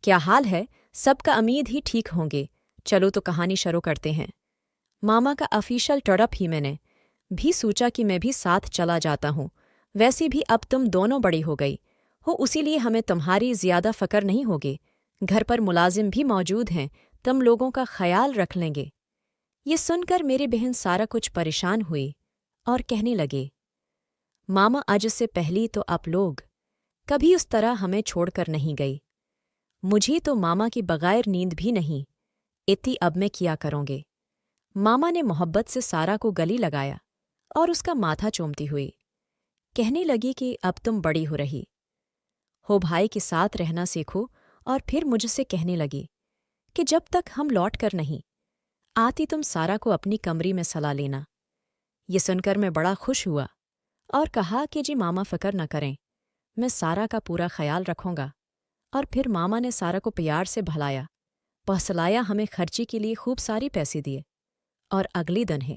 کیا حال ہے؟ سب کا امید ہی ٹھیک ہوں گے۔ چلو تو کہانی شروع کرتے ہیں۔ ماما کا آفیشل ٹرپ ہی میں نے بھی سوچا کہ میں بھی ساتھ چلا جاتا ہوں۔ ویسے بھی اب تم دونوں بڑی ہو گئی ہو، اسی لیے ہمیں تمہاری زیادہ فکر نہیں ہوگی۔ گھر پر ملازم بھی موجود ہیں، تم لوگوں کا خیال رکھ لیں گے۔ یہ سن کر میری بہن سارا کچھ پریشان ہوئی اور کہنے لگے، ماما آج سے پہلی تو آپ لوگ کبھی اس طرح ہمیں چھوڑ کر نہیں گئی۔ مجھے تو ماما کی بغیر نیند بھی نہیں اتی، اب میں کیا کروں گے؟ ماما نے محبت سے سارا کو گلی لگایا اور اس کا ماتھا چومتی ہوئی کہنے لگی کہ اب تم بڑی ہو رہی ہو، بھائی کے ساتھ رہنا سیکھو۔ اور پھر مجھ سے کہنے لگی کہ جب تک ہم لوٹ کر نہیں آتی تم سارا کو اپنی کمری میں سلا لینا۔ یہ سن کر میں بڑا خوش ہوا اور کہا کہ جی ماما فکر نہ کریں، میں سارا کا پورا خیال رکھوں گا۔ اور پھر ماما نے سارا کو پیار سے بھلایا، پہسلایا، ہمیں خرچی کے لیے خوب ساری پیسے دیے، اور اگلی دن ہے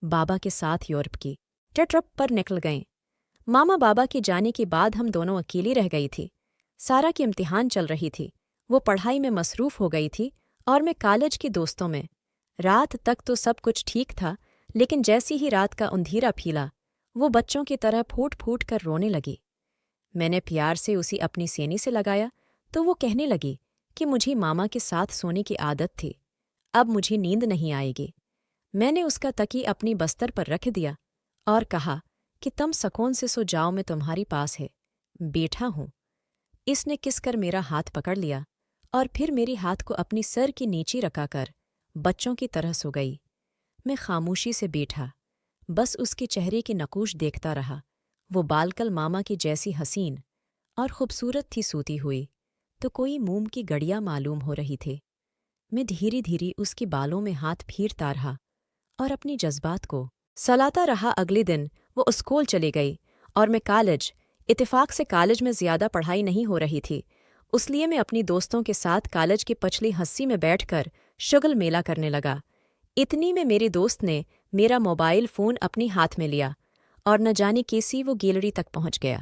بابا کے ساتھ یورپ کی ٹرپ پر نکل گئیں۔ ماما بابا کے جانے کے بعد ہم دونوں اکیلی رہ گئی تھی۔ سارا کی امتحان چل رہی تھی، وہ پڑھائی میں مصروف ہو گئی تھی اور میں کالج کے دوستوں میں۔ رات تک تو سب کچھ ٹھیک تھا، لیکن جیسی ہی رات کا اندھیرا پھیلا وہ بچوں کی طرح پھوٹ پھوٹ کر رونے لگی۔ میں نے پیار سے اسے اپنی سینی سے لگایا تو وہ کہنے لگی کہ مجھے ماما کے ساتھ سونے کی عادت تھی، اب مجھے نیند نہیں آئے گی۔ میں نے اس کا تکی اپنی بستر پر رکھ دیا اور کہا کہ تم سکون سے سو جاؤ، میں تمہاری پاس ہے بیٹھا ہوں۔ اس نے کس کر میرا ہاتھ پکڑ لیا اور پھر میری ہاتھ کو اپنی سر کے نیچے رکھا کر بچوں کی طرح سو گئی۔ میں خاموشی سے بیٹھا، بس اس کے چہرے کی نقوش دیکھتا رہا۔ وہ بالکل ماما کی جیسی حسین اور خوبصورت تھی سوتی ہوئی، تو کوئی موم کی گڑیا معلوم ہو رہی تھی۔ میں دھیرے دھیرے اس کے بالوں میں ہاتھ پھیرتا رہا اور اپنی جذبات کو سلاتا رہا۔ اگلے دن وہ اسکول چلی گئی اور میں کالج۔ اتفاق سے کالج میں زیادہ پڑھائی نہیں ہو رہی تھی، اس لیے میں اپنی دوستوں کے ساتھ کالج کی پچھلی حصے میں بیٹھ کر شغل میلہ کرنے لگا۔ اتنی میں میرے دوست نے میرا موبائل فون اپنی ہاتھ میں لیا اور نہ جانے کیسی وہ گیلری تک پہنچ گیا۔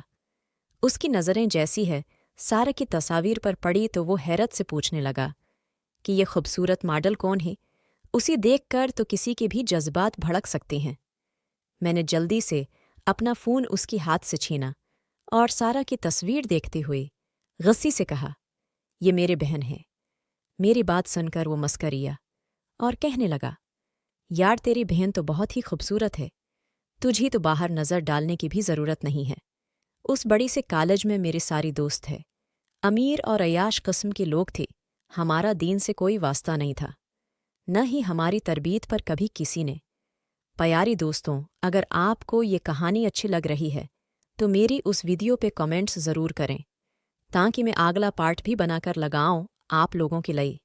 اس کی نظریں جیسی ہے سارا کی تصاویر پر پڑی تو وہ حیرت سے پوچھنے لگا کہ یہ خوبصورت ماڈل کون ہے؟ اسے دیکھ کر تو کسی کے بھی جذبات بھڑک سکتے ہیں۔ میں نے جلدی سے اپنا فون اس کی ہاتھ سے چھینا اور سارا کی تصویر دیکھتے ہوئے غصے سے کہا، یہ میری بہن ہے۔ میری بات سن کر وہ مسکریا اور کہنے لگا، یار تیری بہن تو بہت ہی خوبصورت ہے، تجھے تو باہر نظر ڈالنے کی بھی ضرورت نہیں ہے۔ اس بڑی سے کالج میں میرے ساری دوست ہے، امیر اور عیاش قسم کے لوگ تھے، ہمارا دین سے کوئی واسطہ نہیں تھا، نہ ہی ہماری تربیت پر کبھی کسی نے۔ پیاری دوستوں، اگر آپ کو یہ کہانی اچھی لگ رہی ہے تو میری اس ویڈیو پہ کمنٹس ضرور کریں تاکہ میں اگلا پارٹ بھی بنا کر لگاؤں آپ لوگوں کے لیے۔